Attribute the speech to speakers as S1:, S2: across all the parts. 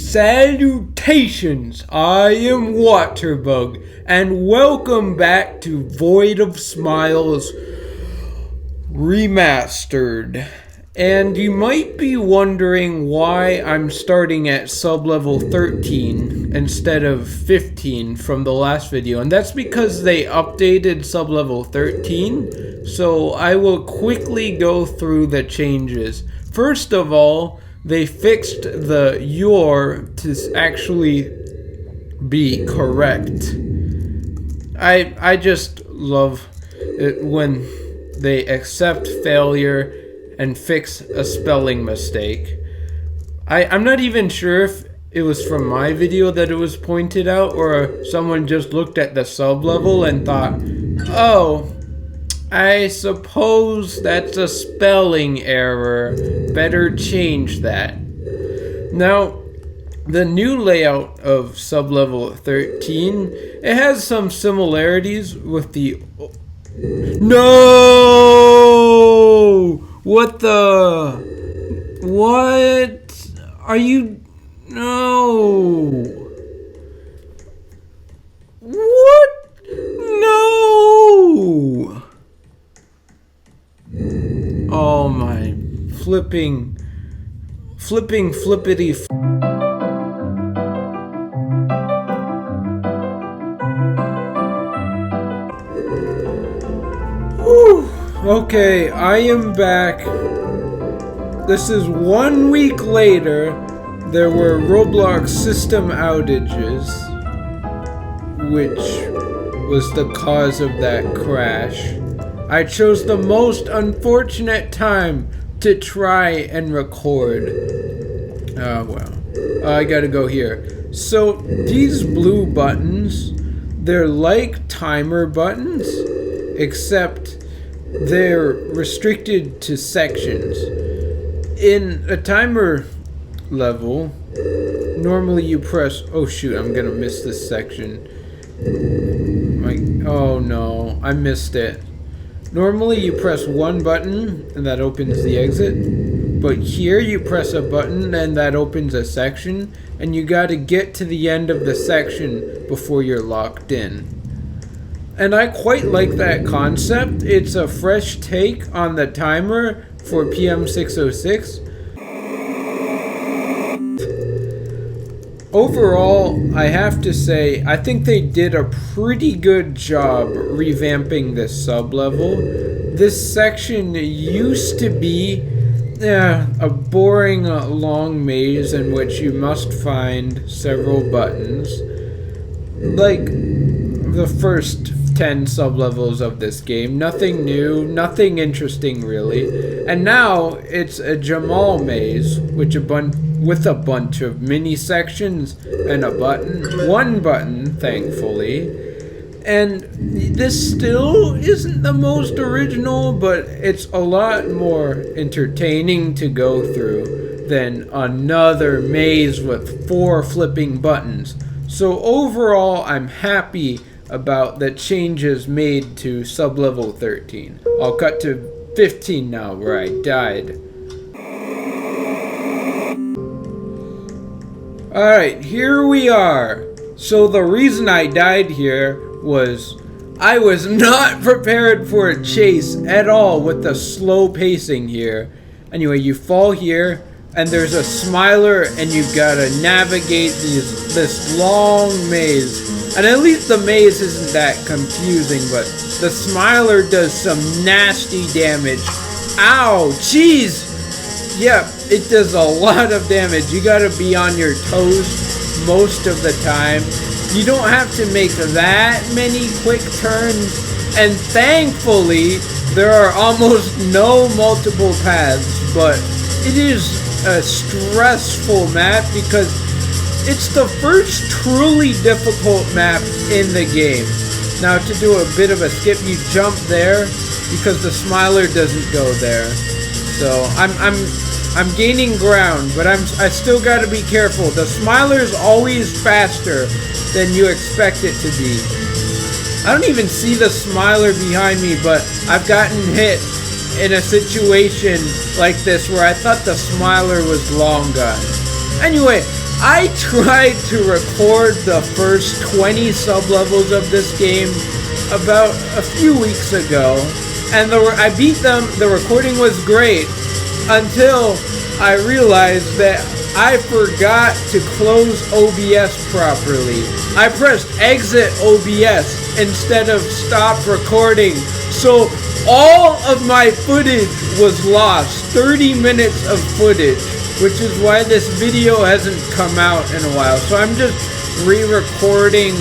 S1: Salutations! I am Waterbug, and welcome back to Void of Smiles Remastered. And you might be wondering why I'm starting at sub-level 13 instead of 15 from the last video, and that's because they updated sub-level 13, so I will quickly go through the changes. First of all, they fixed the your to actually be correct. I just love it when they accept failure and fix a spelling mistake. I'm not even sure if it was from my video that it was pointed out or someone just looked at the sub level and thought, oh, I suppose that's a spelling error. Better change that. Now, the new layout of sub-level 13, it has some similarities with the... No! What the... What? Are you... No! What? No! Oh my flippity Whew. Okay, I am back. This is 1 week later. There were Roblox system outages, which was the cause of that crash. I chose the most unfortunate time to try and record. Oh well. I gotta go here. So these blue buttons, they're like timer buttons, except they're restricted to sections. In a timer level, normally you press... Oh shoot, I'm gonna miss this section. Oh no, I missed it. Normally you press one button and that opens the exit, but here you press a button and that opens a section, and you gotta get to the end of the section before you're locked in. And I quite like that concept. It's a fresh take on the timer for PM606. Overall, I have to say, I think they did a pretty good job revamping this sub-level. This section used to be a boring long maze in which you must find several buttons, like the first 10 sub-levels of this game. Nothing new, nothing interesting really. And now it's a Jamal maze, with a bunch of mini sections and a button. One button, thankfully. And this still isn't the most original, but it's a lot more entertaining to go through than another maze with 4 flipping buttons. So overall, I'm happy about the changes made to sub-level 13. I'll cut to 15 now, where I died. Alright, here we are. So the reason I died here was I was not prepared for a chase at all with the slow pacing here. Anyway, you fall here, and there's a smiler, and you've got to navigate this long maze. And at least the maze isn't that confusing, but the smiler does some nasty damage. Ow! Jeez! Yeah, it does a lot of damage. You gotta be on your toes most of the time. You don't have to make that many quick turns. And thankfully, there are almost no multiple paths. But it is a stressful map because it's the first truly difficult map in the game. Now, to do a bit of a skip, you jump there because the smiler doesn't go there. So I'm gaining ground, but I still got to be careful. The smiler's always faster than you expect it to be. I don't even see the smiler behind me, but I've gotten hit in a situation like this where I thought the smiler was long gone. Anyway, I tried to record the first 20 sub-levels of this game about a few weeks ago, and I beat them. The recording was great until I realized that I forgot to close OBS properly. I pressed exit OBS instead of stop recording, so all of my footage was lost. 30 minutes of footage, which is why this video hasn't come out in a while. So I'm just re-recording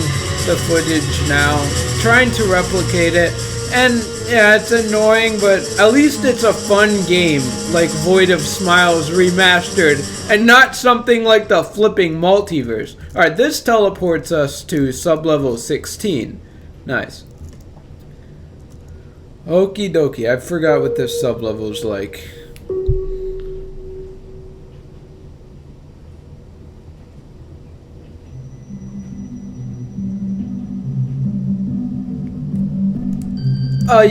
S1: the footage now, trying to replicate it. And yeah, it's annoying, but at least it's a fun game, like Void of Smiles Remastered, and not something like the flipping multiverse. Alright, this teleports us to sub-level 16. Nice. Okie dokie, I forgot what this sub-level's like.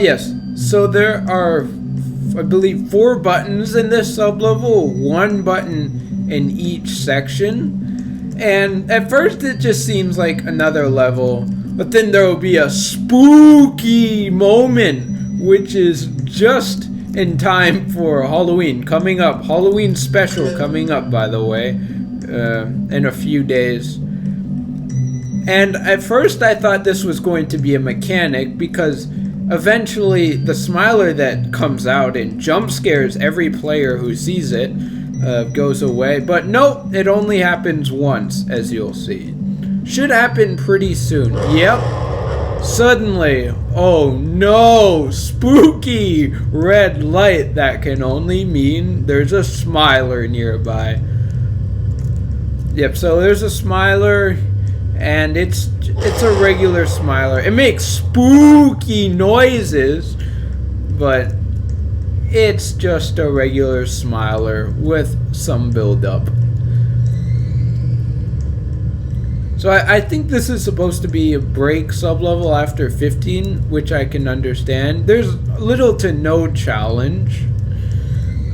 S1: Yes. So there are, I believe, 4 buttons in this sub-level, 1 button in each section. And at first it just seems like another level, but then there will be a spooky moment, which is just in time for Halloween coming up. Halloween special coming up, by the way, in a few days. And at first I thought this was going to be a mechanic, because eventually the smiler that comes out and jump scares every player who sees it goes away. But nope, it only happens once, as you'll see. Should happen pretty soon. Yep. Suddenly, oh no, spooky red light. That can only mean there's a smiler nearby. Yep, so there's a smiler, and it's a regular smiler. It makes spooky noises, but it's just a regular smiler with some build-up. So I think this is supposed to be a break sub-level after 15, which I can understand. There's little to no challenge.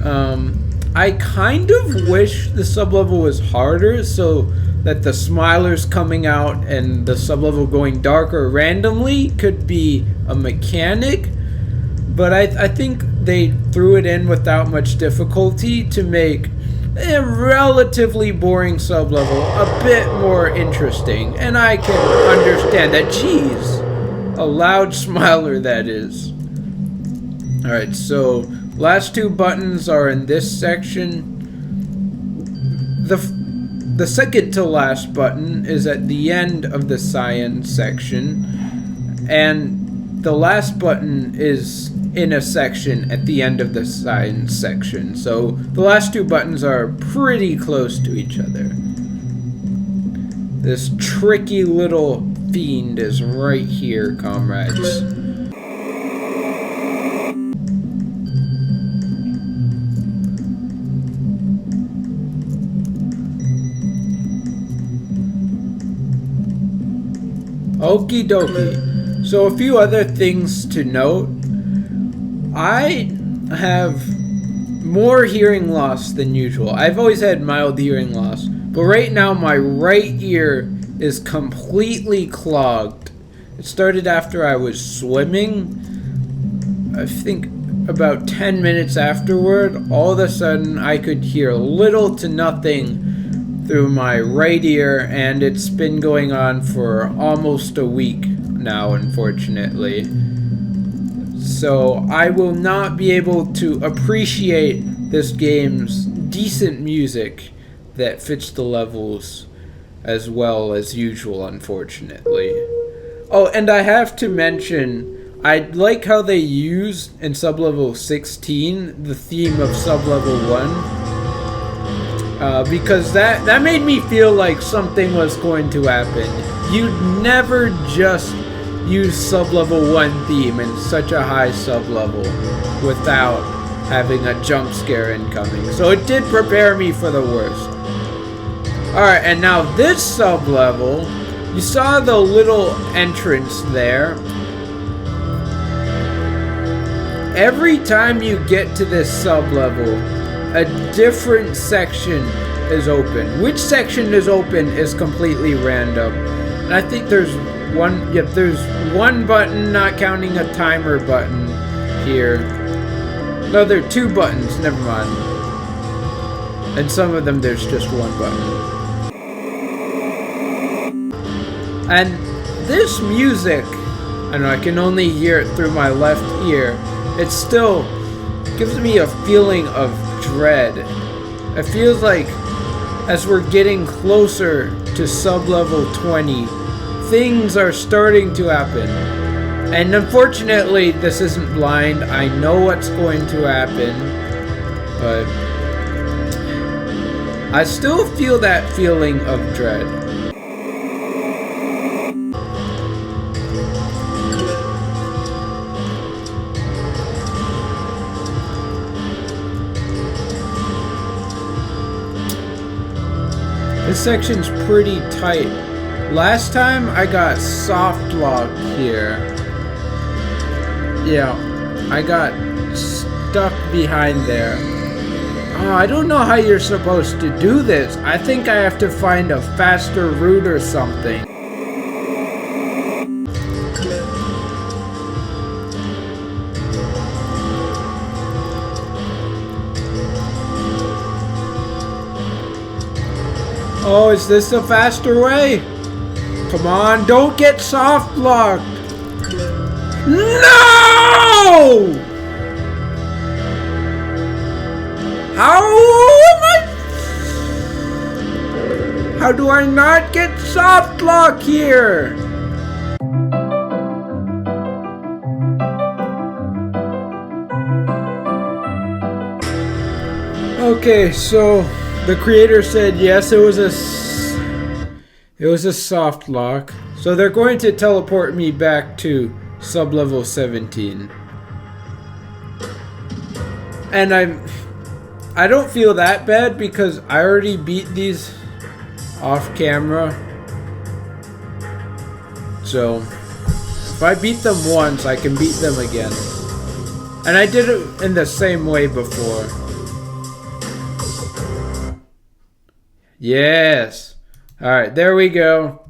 S1: I kind of wish the sub-level was harder, so that the smilers coming out and the sub-level going darker randomly could be a mechanic. But I think they threw it in without much difficulty to make a relatively boring sub-level a bit more interesting. And I can understand that. Jeez, a loud smiler that is. Alright, so last 2 buttons are in this section. The second to last button is at the end of the science section, and the last button is in a section at the end of the science section. So the last 2 buttons are pretty close to each other. This tricky little fiend is right here, comrades. Okie dokie. So a few other things to note. I have more hearing loss than usual. I've always had mild hearing loss, but right now my right ear is completely clogged. It started after I was swimming. I think about 10 minutes afterward, all of a sudden I could hear little to nothing through my right ear, and it's been going on for almost a week now, unfortunately. So I will not be able to appreciate this game's decent music that fits the levels as well as usual, unfortunately. Oh, and I have to mention, I like how they use in sublevel 16 the theme of sublevel 1. Because that made me feel like something was going to happen. You'd never just use sublevel 1 theme in such a high sublevel without having a jump scare incoming. So it did prepare me for the worst. Alright, and now this sublevel, you saw the little entrance there. Every time you get to this sublevel, a different section is open. Which section is open is completely random. And I think there's one, yep, there's one button, not counting a timer button here. No, there are 2 buttons, never mind. And some of them there's just 1 button. And this music, I know I can only hear it through my left ear, it still gives me a feeling of dread. It feels like as we're getting closer to sub-level 20, things are starting to happen. And unfortunately, this isn't blind. I know what's going to happen, but I still feel that feeling of dread. This section's pretty tight. Last time I got soft locked here. Yeah, I got stuck behind there. Oh, I don't know how you're supposed to do this. I think I have to find a faster route or something. Oh, is this a faster way? Come on, don't get soft locked. No! How do I not get soft lock here? Okay, so the creator said yes, it was a soft lock. So they're going to teleport me back to sub-level 17. And I don't feel that bad because I already beat these off camera. So if I beat them once, I can beat them again. And I did it in the same way before. Yes. Alright, there we go.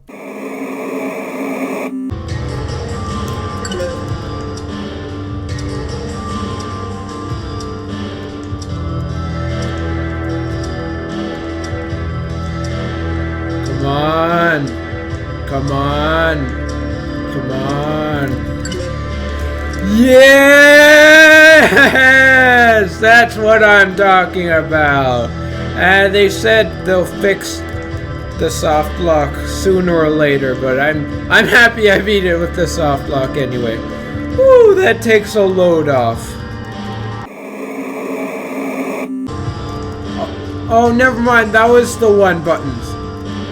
S1: Come on. Come on. Come on. Yes! That's what I'm talking about. And they said they'll fix the soft lock sooner or later, but I'm happy I beat it with the soft lock anyway. Woo, that takes a load off. Oh, never mind, that was the 1 button.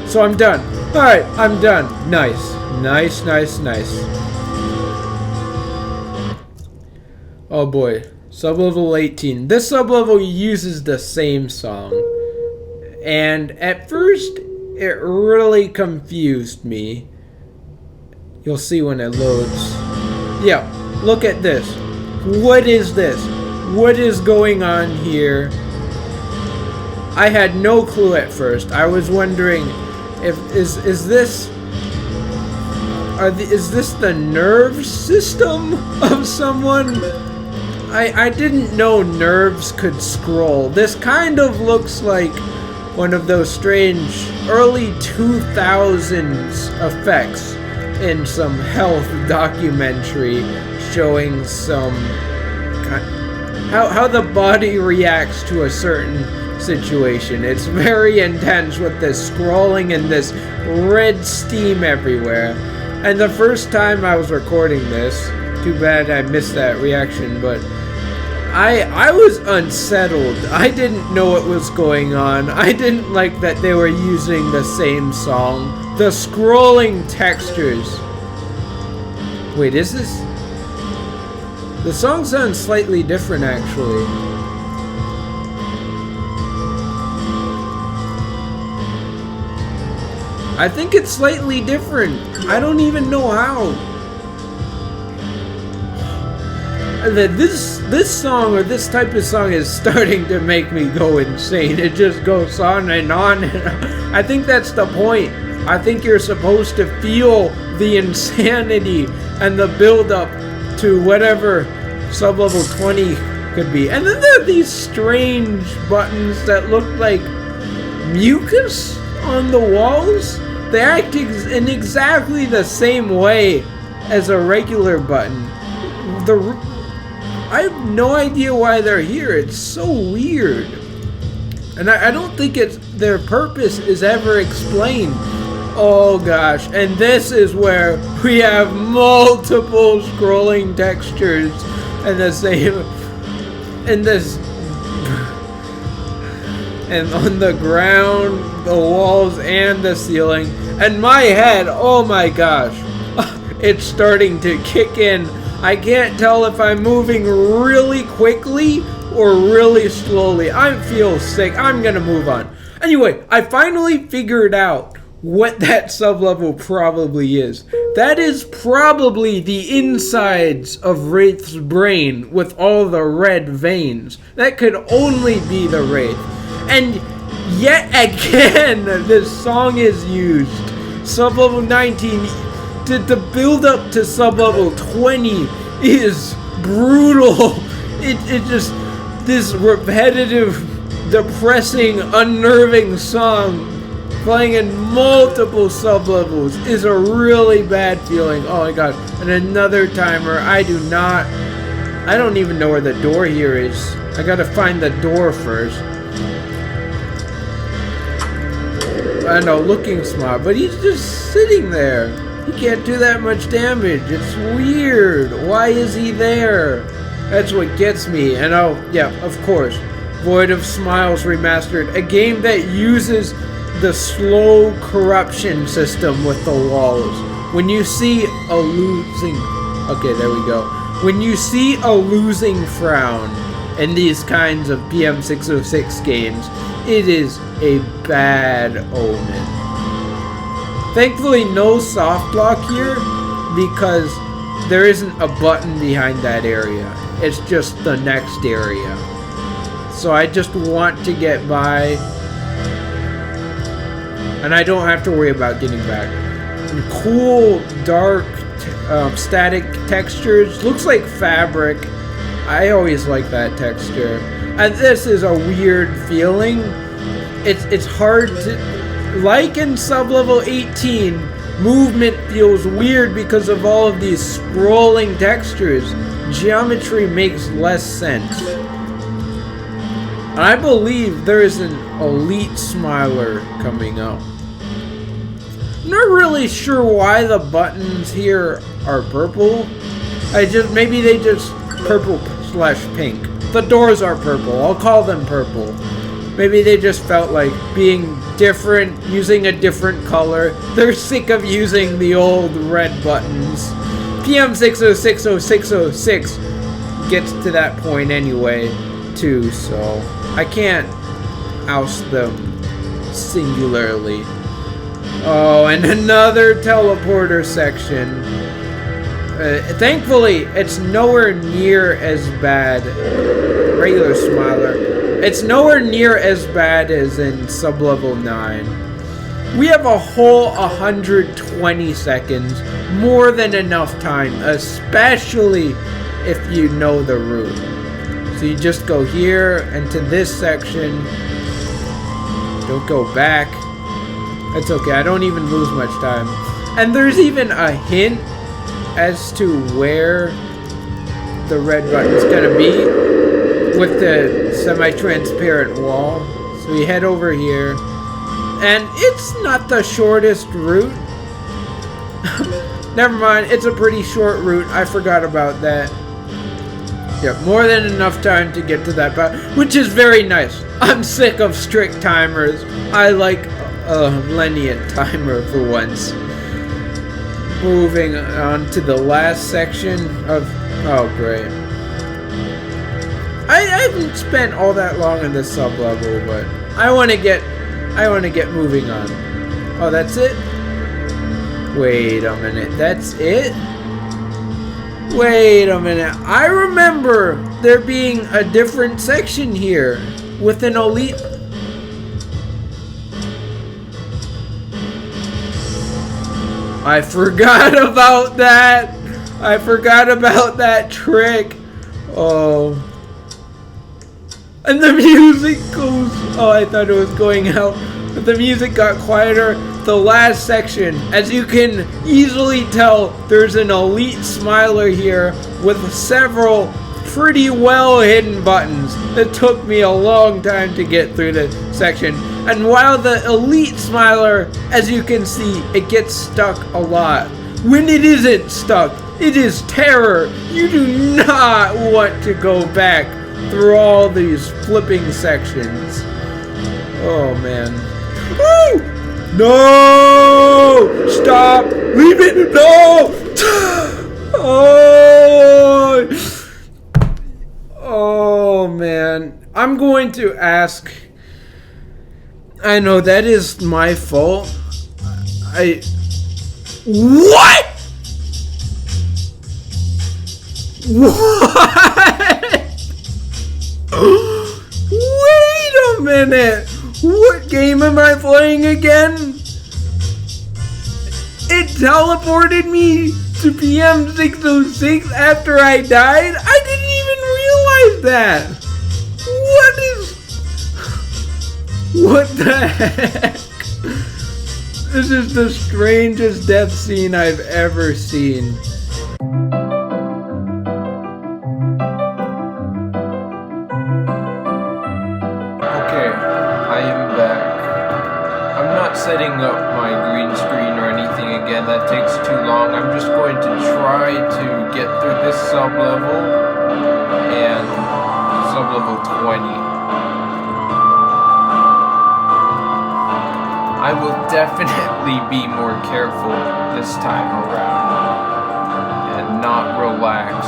S1: So I'm done. Alright, I'm done. Nice. Nice, nice, nice. Oh boy. Sub-level 18. This sub-level uses the same song. And at first, it really confused me. You'll see when it loads. Yeah, look at this. What is this? What is going on here? I had no clue at first. I was wondering if is this the nerve system of someone? I didn't know nerves could scroll. This kind of looks like one of those strange early 2000s effects in some health documentary showing some how the body reacts to a certain situation. It's very intense with this scrolling and this red steam everywhere. And the first time I was recording this, too bad I missed that reaction, but I was unsettled. I didn't know what was going on. I didn't like that they were using the same song. The scrolling textures. Wait, is this? The song sounds slightly different, actually. I think it's slightly different. I don't even know how. This song, or this type of song, is starting to make me go insane. It just goes on and on. I think that's the point. I think you're supposed to feel the insanity and the build-up to whatever sub-level 20 could be. And then there are these strange buttons that look like mucus on the walls. They act in exactly the same way as a regular button. I have no idea why they're here. It's so weird. And I don't think their purpose is ever explained. Oh gosh, and this is where we have multiple scrolling textures and the same, and this, and on the ground, the walls, and the ceiling. And my head, oh my gosh, it's starting to kick in. I can't tell if I'm moving really quickly or really slowly. I feel sick. I'm gonna move on. Anyway, I finally figured out what that sub-level probably is. That is probably the insides of Wraith's brain with all the red veins. That could only be the Wraith. And yet again, this song is used. Sub-level 19, the build up to sub-level 20 is brutal. It just, this repetitive, depressing, unnerving song playing in multiple sub-levels is a really bad feeling. Oh my god. And another timer. I don't even know where the door here is. I gotta find the door first. I know, looking smart, but he's just sitting there. He can't do that much damage. It's weird. Why is he there? That's what gets me. And oh, yeah, of course. Void of Smiles Remastered. A game that uses the slow corruption system with the walls. When you see a losing... Okay, there we go. When you see a losing frown in these kinds of PM606 games, it is a bad omen. Thankfully, no soft lock here, because there isn't a button behind that area. It's just the next area. So I just want to get by, and I don't have to worry about getting back. And cool, dark, static textures. Looks like fabric. I always like that texture. And this is a weird feeling. It's hard to... Like in sub-level 18, movement feels weird because of all of these scrolling textures. Geometry makes less sense. And I believe there is an Elite Smiler coming up. I'm not really sure why the buttons here are purple. Maybe they just purple/pink. The doors are purple. I'll call them purple. Maybe they just felt like being different, using a different color. They're sick of using the old red buttons. PM6060606 gets to that point anyway, too, so I can't oust them singularly. Oh, and another teleporter section. Thankfully, it's nowhere near as bad. Regular Smiler. It's nowhere near as bad as in sub-level 9. We have a whole 120 seconds. More than enough time, especially if you know the route. So you just go here and to this section. Don't go back. That's okay, I don't even lose much time. And there's even a hint as to where the red button's gonna be with the semi-transparent wall. So we head over here. And it's not the shortest route. Never mind, it's a pretty short route. I forgot about that. Yeah, more than enough time to get to that part, which is very nice. I'm sick of strict timers. I like a lenient timer for once. Moving on to the last section of... Oh, great. I haven't spent all that long in this sub-level, but I want to get moving on. Oh, that's it? Wait a minute, that's it? Wait a minute. I remember there being a different section here with an elite. I forgot about that. I forgot about that trick. Oh. And the music goes. Oh, I thought it was going out. But the music got quieter. The last section, as you can easily tell, there's an elite smiler here with several pretty well hidden buttons. It took me a long time to get through the section. And while the elite smiler, as you can see, it gets stuck a lot. When it isn't stuck, it is terror. You do not want to go back through all these flipping sections. Oh man. Woo! No! Stop! Leave it! No! Oh! Oh man. I'm going to ask. I know that is my fault. What? What? Wait a minute. What game am I playing again? It teleported me to PM 606 after I died? I didn't even realize that. What the heck? This is the strangest death scene I've ever seen.
S2: Setting up my green screen or anything again, that takes too long. I'm just going to try to get through this sub-level and sub-level 20. I will definitely be more careful this time around and not relax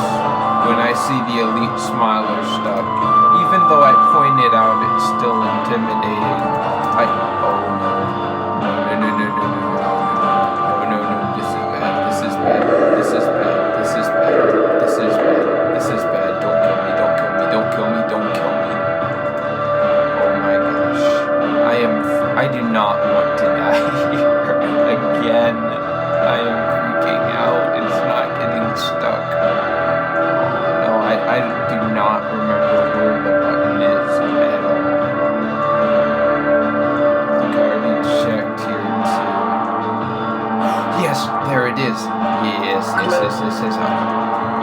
S2: when I see the elite smiler stuck. Even though I point it out, it's still intimidating. I do not want to die here again. I am freaking out. It's not getting stuck. No, I do not remember where the button is at all. I think I already checked here too. Yes, there it is. Yes.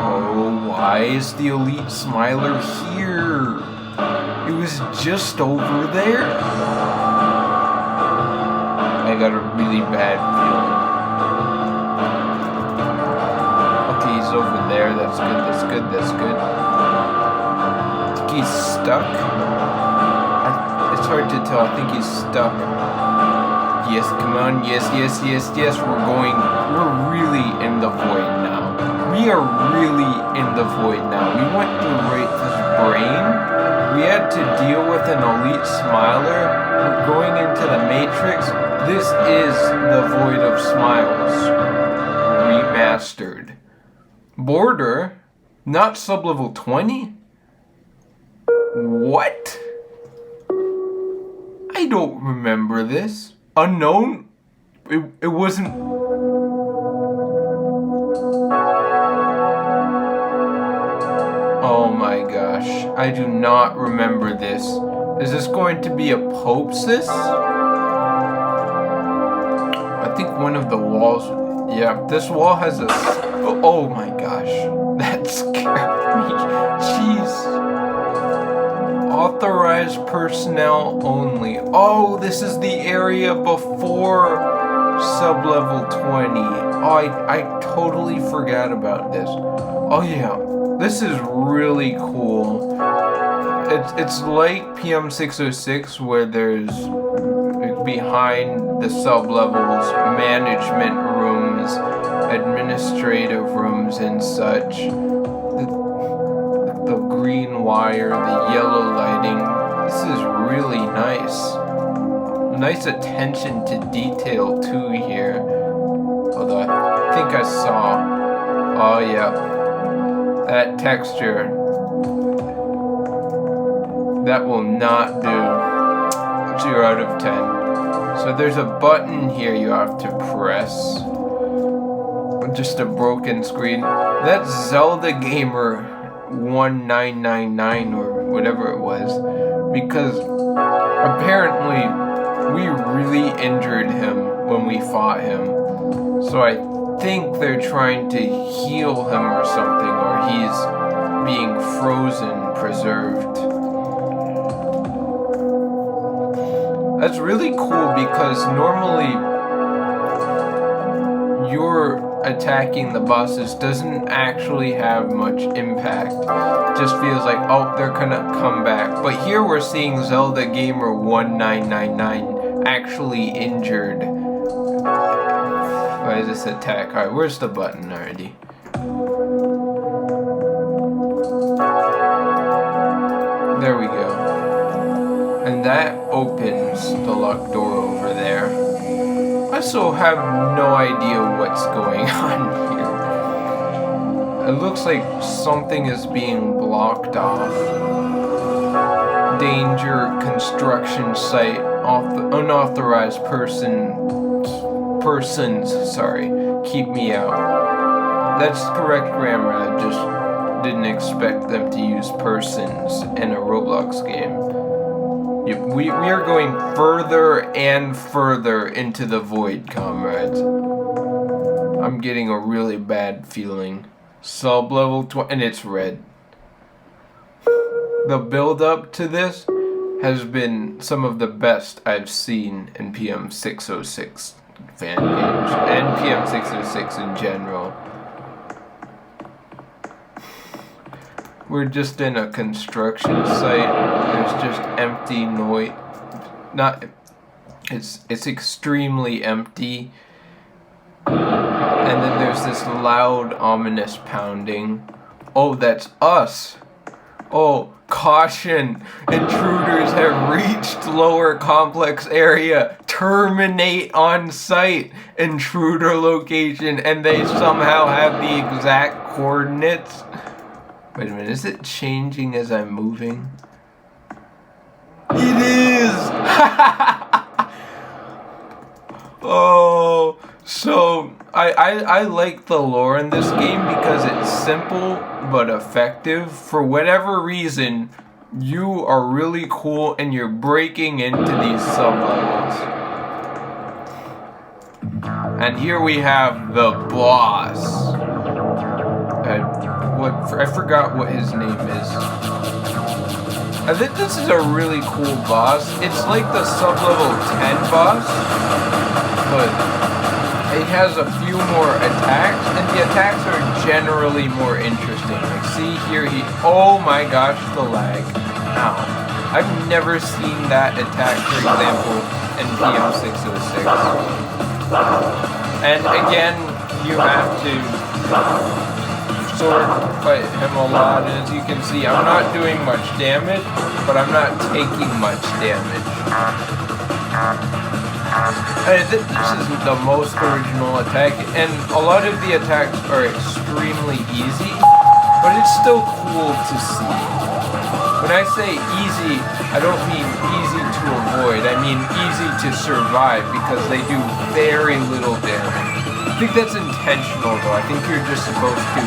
S2: Oh, why is the elite smiler here? It was just over there. I got a really bad feeling. Okay, he's over there. That's good. I think he's stuck. It's hard to tell. I think he's stuck. Yes, come on. Yes. We're really in the void now. We are really in the void now. We went through Wraith's brain. We had to deal with an elite smiler. We're going into the Matrix. This is the Void of Smiles Remastered. Border? Not sub-level 20? What? I don't remember this. Unknown? It wasn't... Oh my gosh. I do not remember this. Is this going to be a Popsis? I think one of the walls... Yeah, this wall has a... Oh my gosh. That scared me. Jeez. Authorized personnel only. Oh, this is the area before sub-level 20. Oh, I totally forgot about this. Oh yeah. This is really cool. It's like PM606 where there's... behind the sub-levels, management rooms, administrative rooms and such. The green wire, the yellow lighting. This is really nice. Nice attention to detail too here. Although I think I saw... Oh yeah. That texture. That will not do. 0 out of 10. So there's a button here you have to press. Just a broken screen. That's Zelda Gamer 1999 or whatever it was. Because apparently we really injured him when we fought him. So I think they're trying to heal him or something, or he's being frozen, preserved. That's really cool because normally you're attacking the bosses doesn't actually have much impact. It just feels like, oh, they're gonna come back. But here we're seeing Zelda Gamer 1999 actually injured. Why is this attack? Alright, where's the button already? There we go. And that opens the locked door over there. I also have no idea what's going on here. It looks like something is being blocked off. Danger, construction site, unauthorized persons, sorry, keep me out. That's correct grammar, I just didn't expect them to use persons in a Roblox game. We are going further and further into the void, comrades. I'm getting a really bad feeling. Sub-level 20, and it's red. The build-up to this has been some of the best I've seen in PM606 fan games, and PM606 in general. We're just in a construction site. There's just empty noise. It's extremely empty. And then there's this loud, ominous pounding. Oh, that's us. Oh, caution. Intruders have reached lower complex area. Terminate on site. Intruder location. And they somehow have the exact coordinates. Wait a minute, is it changing as I'm moving? It is! Oh, so I like the lore in this game because it's simple but effective. For whatever reason, you are really cool and you're breaking into these sub-levels. And here we have the boss. I forgot what his name is. I think this is a really cool boss. It's like the sub-level 10 boss, but it has a few more attacks, and the attacks are generally more interesting. Like, see here, oh my gosh, the lag. Ow. I've never seen that attack, for example, in PM606. And again, you have to fight him a lot, and as you can see, I'm not doing much damage, but I'm not taking much damage. This isn't the most original attack, and a lot of the attacks are extremely easy, but it's still cool to see. When I say easy, I don't mean easy to avoid, I mean easy to survive, because they do very little damage. I think that's intentional, though. I think you're just supposed to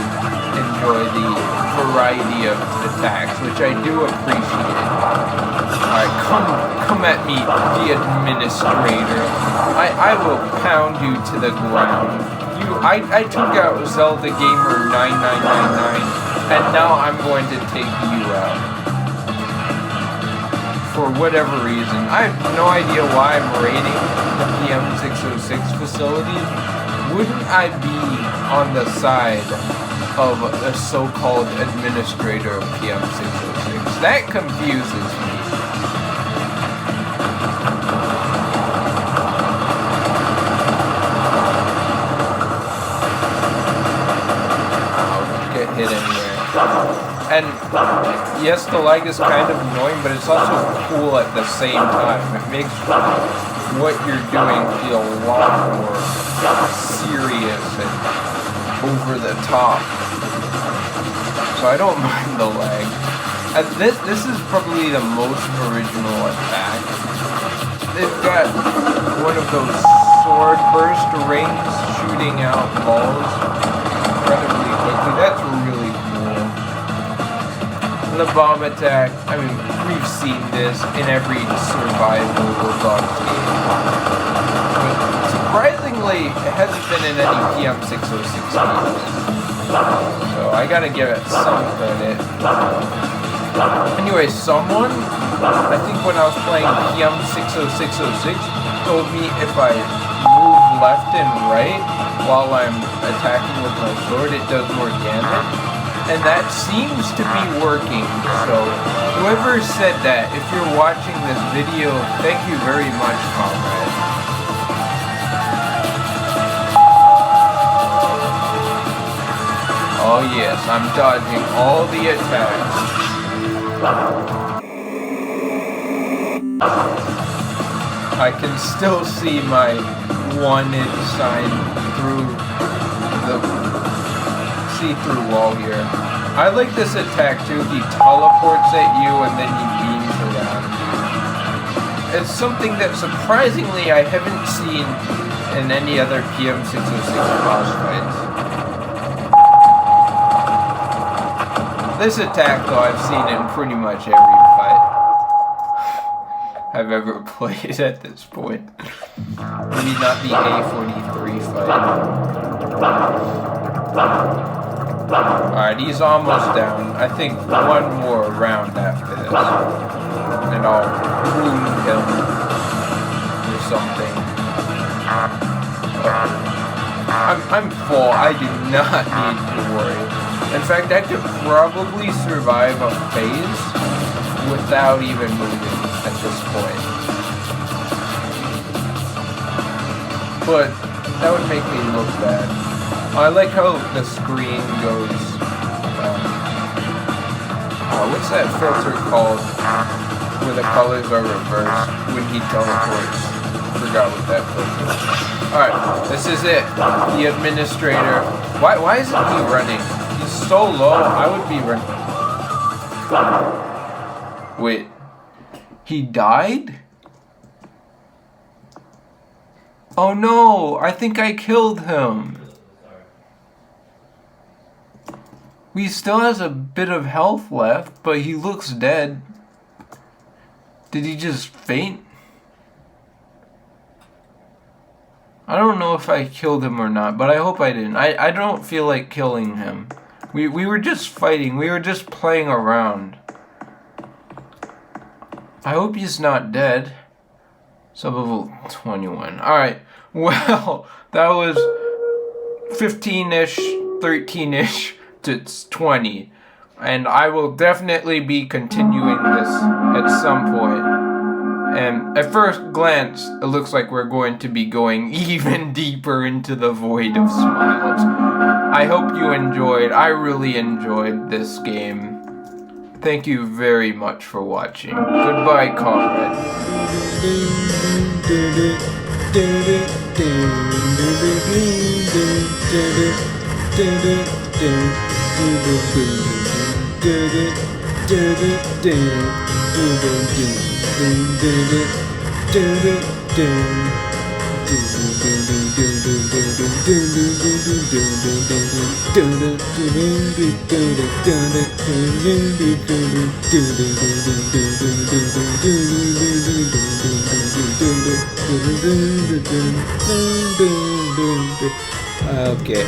S2: enjoy the variety of attacks, which I do appreciate. Alright, come at me, the administrator. I will pound you to the ground. I took out Zelda Gamer 9999, and now I'm going to take you out. For whatever reason. I have no idea why I'm raiding the PM606 facilities. Wouldn't I be on the side of a so-called administrator of PM606? That confuses me. I'll get hit anyway. And yes, the lag is kind of annoying, but it's also cool at the same time. It makes what you're doing feel a lot more serious and over the top. so I don't mind the lag. This is probably the most original attack. They've got one of those sword burst rings shooting out balls incredibly quickly. That's really cool. The bomb attack, I mean, we've seen this in every survival Roblox game. But surprisingly, it hasn't been in any PM606 games. So I gotta give it some credit. Anyway, someone, I think when I was playing PM60606, told me if I move left and right while I'm attacking with my sword, it does more damage. And that seems to be working. So whoever said that, if you're watching this video, thank you very much, comrade. Oh yes, I'm dodging all the attacks. I can still see my wanted sign through the see-through wall here. I like this attack too. He teleports at you and then he beams around you. It's something that surprisingly I haven't seen in any other PM606 boss fights. This attack though I've seen in pretty much every fight I've ever played at this point. Maybe not the A43 fight. Alright, he's almost down. I think one more round after this. And I'll wound him or something. I'm full. I do not need to worry. In fact, I could probably survive a phase without even moving at this point. But that would make me look bad. I like how the screen goes, what's that filter called, where the colors are reversed when he teleports? Forgot what that filter is. Alright, this is it. The administrator. Why isn't he running? He's so low, I would be running. Wait, he died? Oh no, I think I killed him. He still has a bit of health left, but he looks dead. Did he just faint? I don't know if I killed him or not, but I hope I didn't. I don't feel like killing him. We were just fighting. We were just playing around. I hope he's not dead. Sub-level 21. Alright. Well, that was 15-ish, 13-ish. It's 20, and I will definitely be continuing this at some point. And at first glance, it looks like we're going to be going even deeper into the void of smiles. I hope you enjoyed. I really enjoyed this game. Thank you very much for watching. Goodbye, comrade.
S1: Okay.